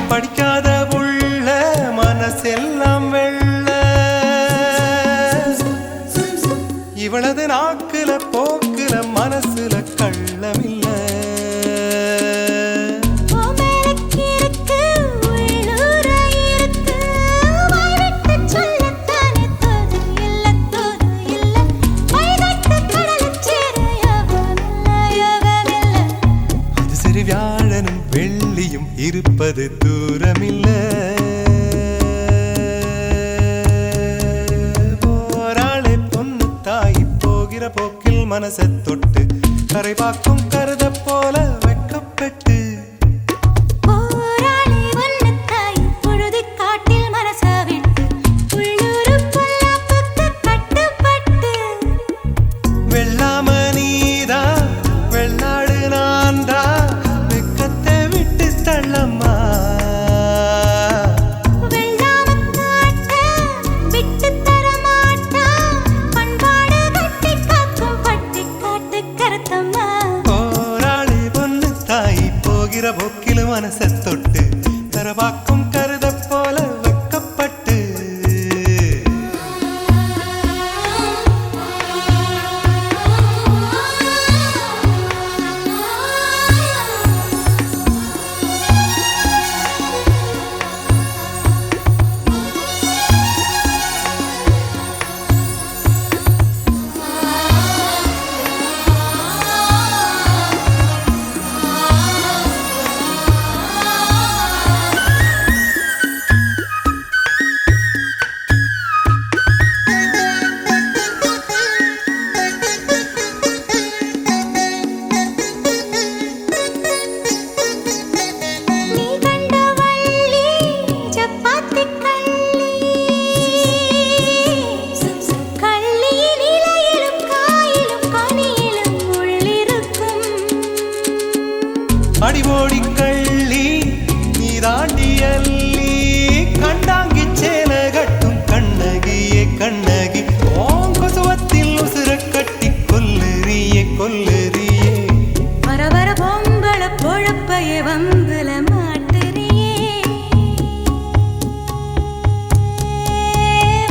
படிக்காத உள்ள மனசெல்லாம் வெள்ள இவளது நாக்குல போக்குல மனசுல கள்ளமில்ல அது சரி வியாழனும் வெள்ளியும் இருப்பது தூரமில்ல போராளி பொண்ணு தாய் போகிற போக்கில் மனசை தொட்டு கரைபாக்கும் கருத போல வெக்கப்பட்டு போராளி பொண்ணு தாய் பொழுதி காட்டில் மனச விட்டு உள்ளூரு பொல்லாப்புக்கு கட்டுப்பட்டு வெள்ளாம நீதா வெள்ளாடு நான்தா வெக்கத்தை விட்டு தள்ளம்மா விட்டு தரமாட்டா பண்பாடு கட்டி காக்கும் பட்டி காட்டு கருத்தம்மா போராளி பொண்ணு தாய் போகிற போக்கில் மனசை தொட்டு தரவாக்கும் கருத போல வெக்கப்பட்டு நீ கண்ட வள்ளி சப்பாத்தி கள்ளி நிலையிலும் காயிலும் கனியிலும் உள்ளிருக்கும் அடிவோடி கள்ளி நீராண்டி அள்ளி கண்டாங்கி சேல கட்டும் கண்ணகியே கண்ணகி ஓங்கசுவத்தில் உசுர கட்டி கொல்லுறியே கொல்லுறியே வர வர பொம்பள பொழப்பைய வம்புல மாட்டுறியே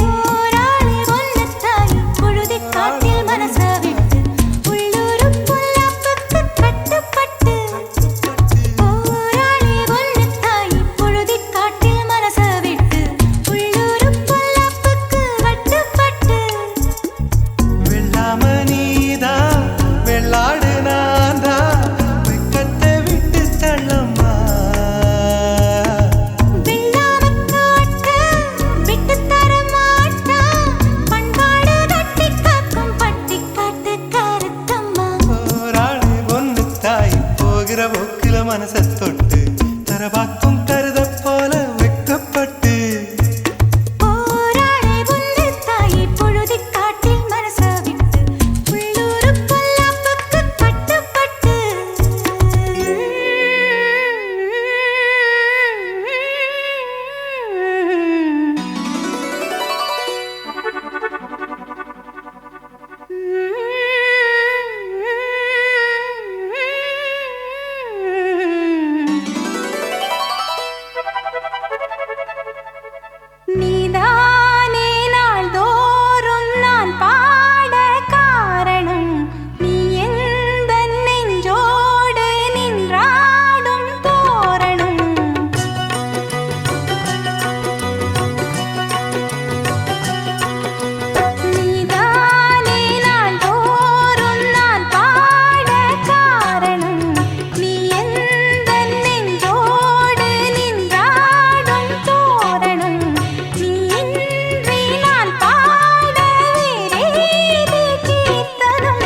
போராளி பொண்ணு தாய் பொழுதி காட்டில் மனச விட்டு உள்ளூரு பொல்லாப்புக்கு கட்டுப்பட்டு போராளி பொண்ணு தாய் பொழுதி காட்டில் மனச விட்டு உள்ளூரு பொல்லாப்புக்கு கட்டுப்பட்டு வெள்ளாம நீதா வெள்ளாடு நான்தா வெக்கத்தை விட்டு தள்ளம்மா மனசை தொட்டு தரவாக்கும் கருத போல வெக்கப்பட்டு போராடை புல்லுத்தாயி பொழுதி காட்டில் மனச விட்டு உள்ளூரு பொல்லாப்புக்கு கட்டுப்பட்டு நீதானே நாள்தோறும் நான் பாட காரணம் நீ எந்த நெஞ்சோடு நின்றாடும் தோரணம் நீதானே நாள்தோறும் நான் பாட காரணம் நீ எந்த நெஞ்சோடு நின்றாடும் தோரணம் நீ இன்றி நான் பாட வேறேது கீர்த்தனம்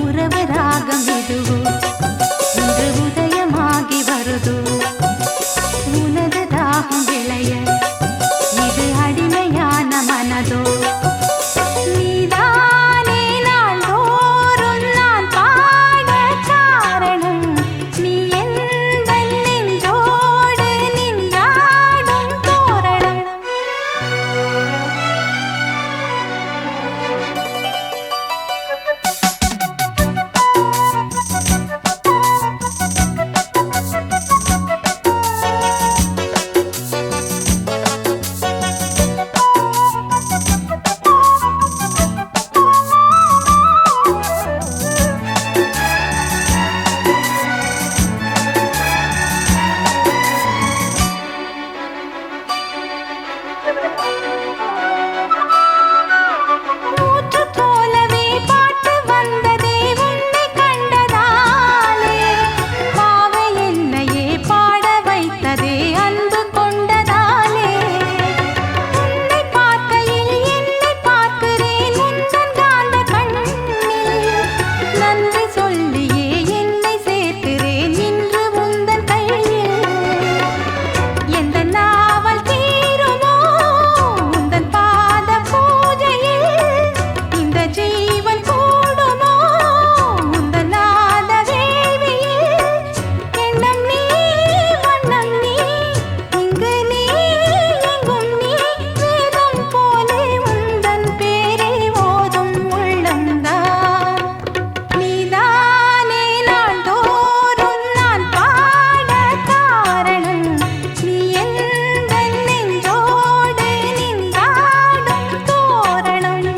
உறவு ராகம் இதுவோ இன்று உதயமாகி வருதோ உனது தாகம் விளைய இது அடிமையான மனதோ நீதானே நாள்தோறும் நான் பாட காரணம் நீ எந்த நெஞ்சோடு நின்றாடும் தோரணம் ஊற்று போலவே பாட்டு வந்ததே உன்னை கண்டதாலே பாவை என்னையே பாட வைத்ததே அன்பு கொண்டதாலே உன்னை பார்க்கையில் என்னை பார்க்கிறேன் உந்தன் காந்த கண்ணில் நன்றி சொல்லியே என்னை சேர்க்கிறேன் இன்று உந்தன் கையில் எந்த நாவல் தீருமோ உந்தன் பாத பூஜையில் இந்த ஜீவன் கூடுமோ உந்தன் நாத வேள்வியில் எண்ணம் நீ வண்ணம் நீ இங்கு நீ எங்கும் நீ வேதம் போலே உந்தன் பேரை ஓதும் உள்ளம்தான் நீதானே நாள்தோறும் நான் பாட காரணம் நீ எந்த நெஞ்சோடு நின்றாடும் தோரணம்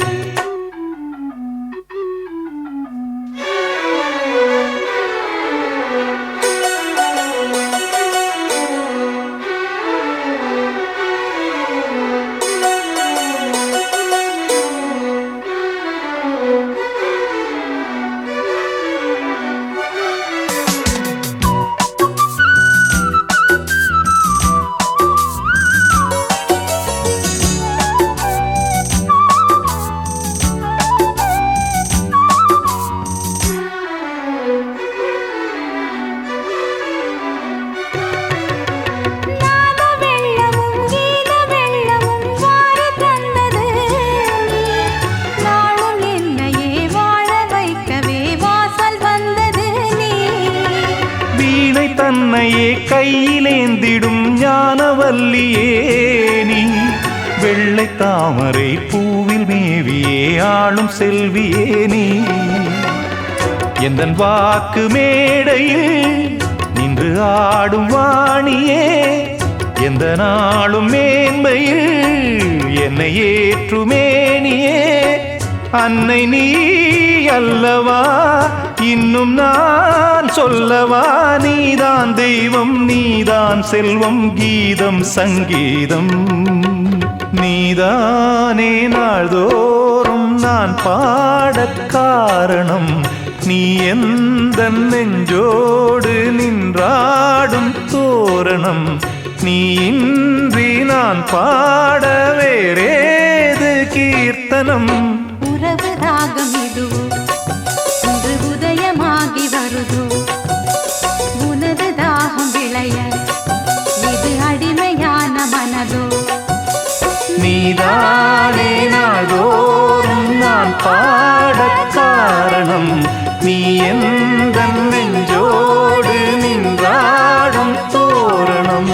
நாத வெள்ளமும் கீத வெள்ளமும் வாரி தந்தது நீ நாளும் என்னையே வாழ வைக்கவே வாசல் வந்தது நீ வீணை தன்னையே கையிலேந்திடும் ஞானவல்லியே நீ வெள்ளை தாமரை பூவில் மேவியே ஆளும் செல்வியே நீ எந்தன் வாக்கு மேடையில் நின்று ஆடும் வாணியே எந்த நாளும் மேன்மையில் என்னை ஏற்றுமேனியே அன்னை நீ அல்லவா இன்னும் நான் சொல்லவா நீதான் தெய்வம் நீதான் செல்வம் கீதம் சங்கீதம் நீதானே நாள்தோறும் நான் பாடக் காரணம் நீ எந்த நெஞ்சோடு நின்றாடும் தோரணம் நீ இன்றி நான் பாட வேறேது கீர்த்தனம் உறவு ராகம் இதுவோ இன்று உதயமாகி வருதோ உனது தாக நீதானே நாள்தோறும் நான் பாடக் காரணம் நீ எந்த நெஞ்சோடு நின்றாடும் தோரணம்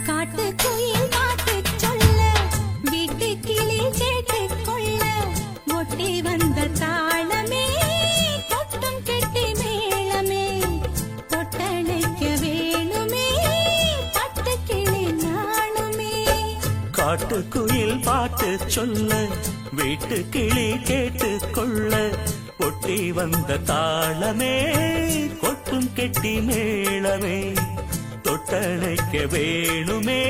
காட்டுக்குயில் பாட்டுச் சொல்ல, வீட்டுக்கிளி கேட்டுக் கொள்ள, ஒட்டி வந்த தாளமே, கொட்டும் கெட்டி மேளமே, தொட்டணைக்க வேணுமே, பட்டுக்கிளி நாணுமே. காட்டுக்குயில் பாட்டு சொல்ல வீட்டு கிளி கேட்டு கொள்ள ஒட்டி வந்த தாளமே கொட்டும் கெட்டி மேளமே தொட்டணைக்க வேணுமே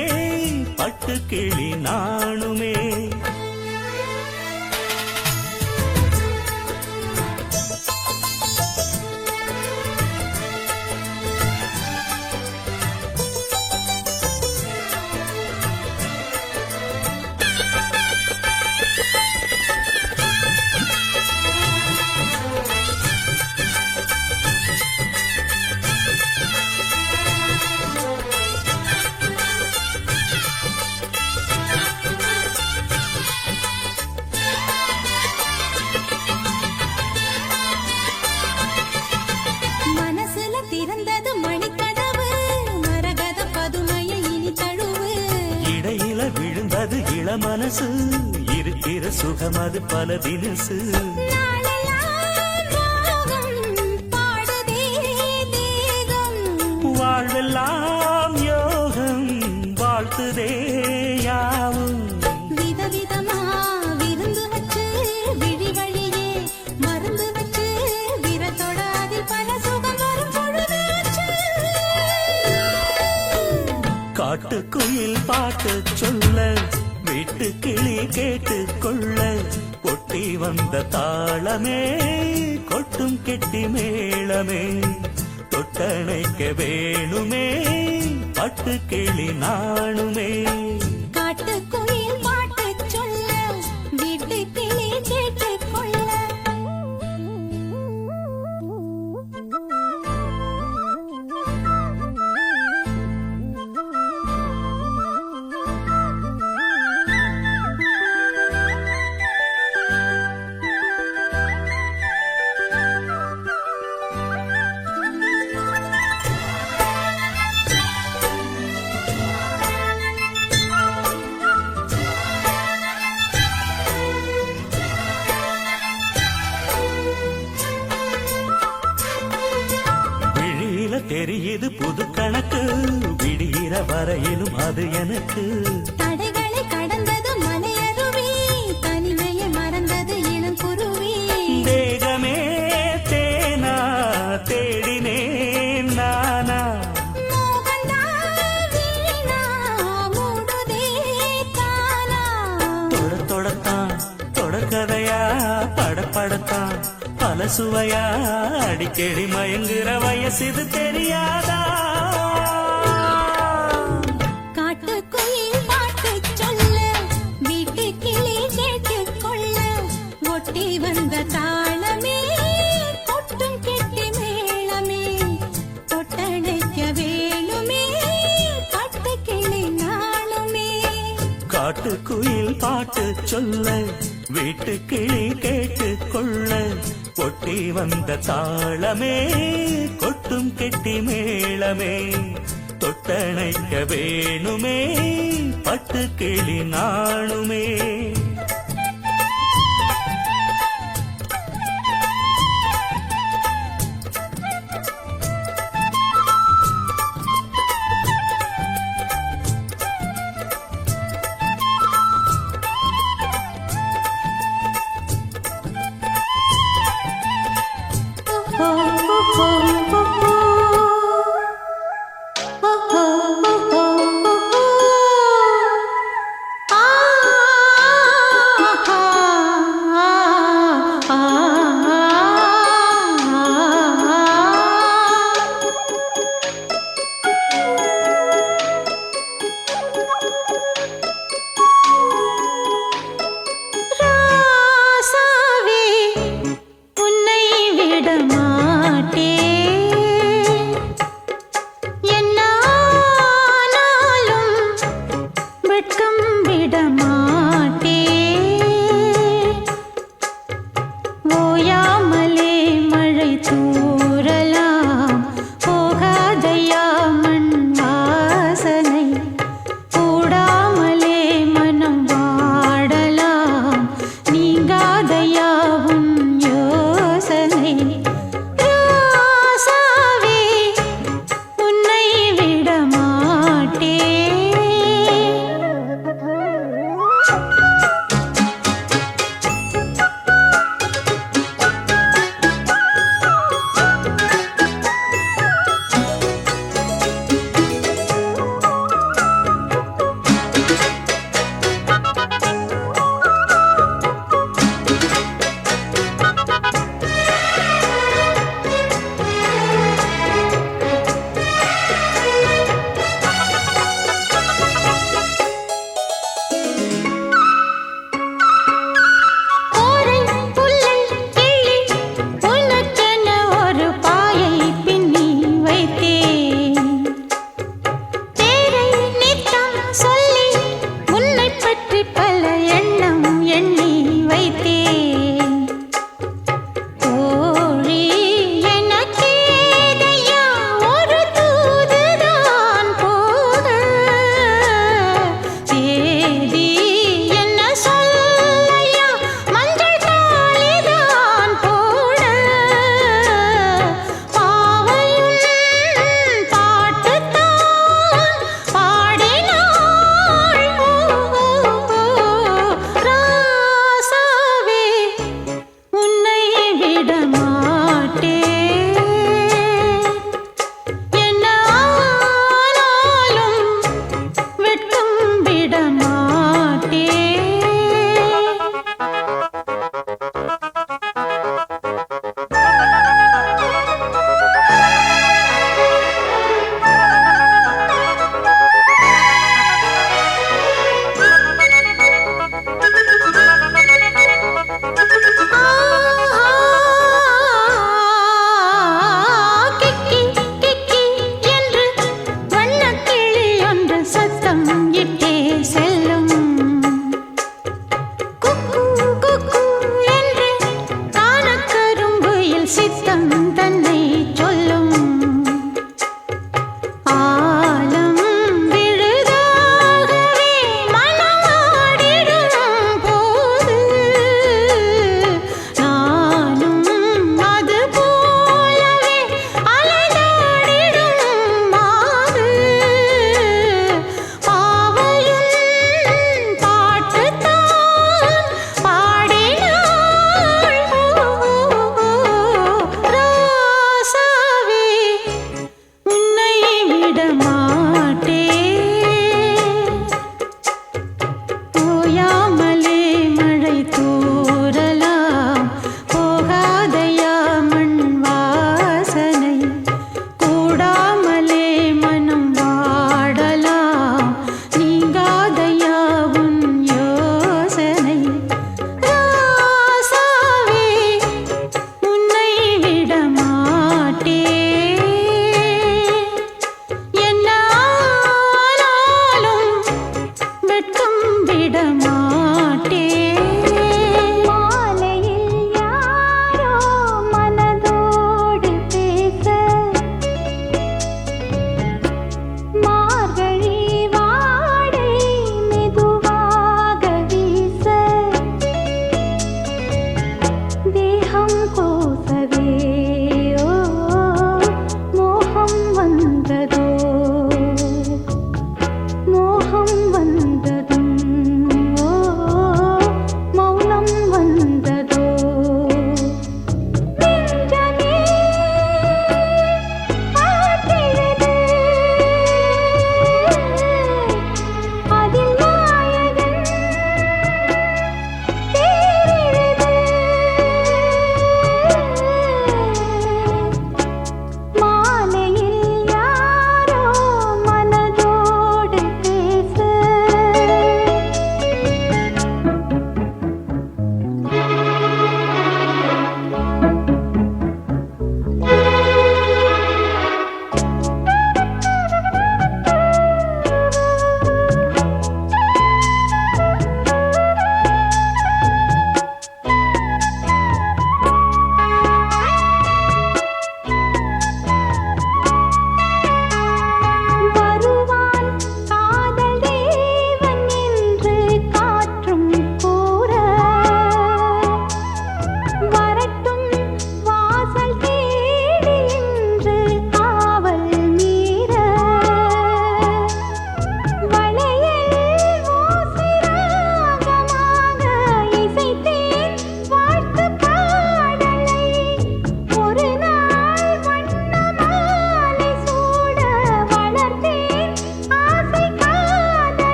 பட்டு கிளி நாணுமே. மனசுல திறந்தது மணிக்கதவு, மரகத பதுமையை இனி தழுவு. இடையில விழுந்தது இளமனசு இருக்கிற சுகமது பல தினசு. நாளெல்லாம் ராகம் பாடுதே தேகம். வாழ்வெல்லாம் யோகம் வாழ்த்துதே யாவும். விதவிதமா விருந்து வச்சு விழி வழியே மருந்து வச்சு விரதோட அதில் பல சுகம் வரும் பொழுதாச்சு. காட்டுக்குயில் பாட்டு சொல்ல வீட்டு கிளி கேட்டு கொள்ள ஒட்டி வந்த தாளமே கொட்டும் கெட்டி மேளமே தொட்டணைக்க வேணுமே பட்டு கிளி நாணுமே. காட்டுக்குயில் பாட்டுச் சொல்ல, வீட்டுக்கிளி கேட்டுக் கொள்ள. விழியில தெரியுது புது கணக்கு விடிகிற வரையிலும் அது எனக்கு. தடைகளை கடந்தது மலையருவி, தனிமையை மறந்தது இளங்குருவி. தேகமே தேனா தேடினேன் நானா. மோகந்தான் வீணா மூடுதே தானா. தொடத்தான் தொடர்கதையா படப்படத்தான் பல சுவையா அடிக்கடி மயங்குற வயசிது தெரியாதா. காட்டுக்குயில் பாட்டுச் சொல்ல, வீட்டுக்கிளி கேட்டுக் கொள்ள, ஒட்டி வந்த தாளமே கொட்டும் கெட்டி மேளமே தொட்டணைக்க வேணுமே பட்டுக்கிளி நாணுமே. காட்டுக்குயில் பாட்டு சொல்ல வீட்டு கிளி கேட்டு கொள்ள ஒட்டி வந்த தாளமே கொட்டும் கெட்டி மேளமே தொட்டணைக்க வேணுமே பட்டு கிளி நாணுமே.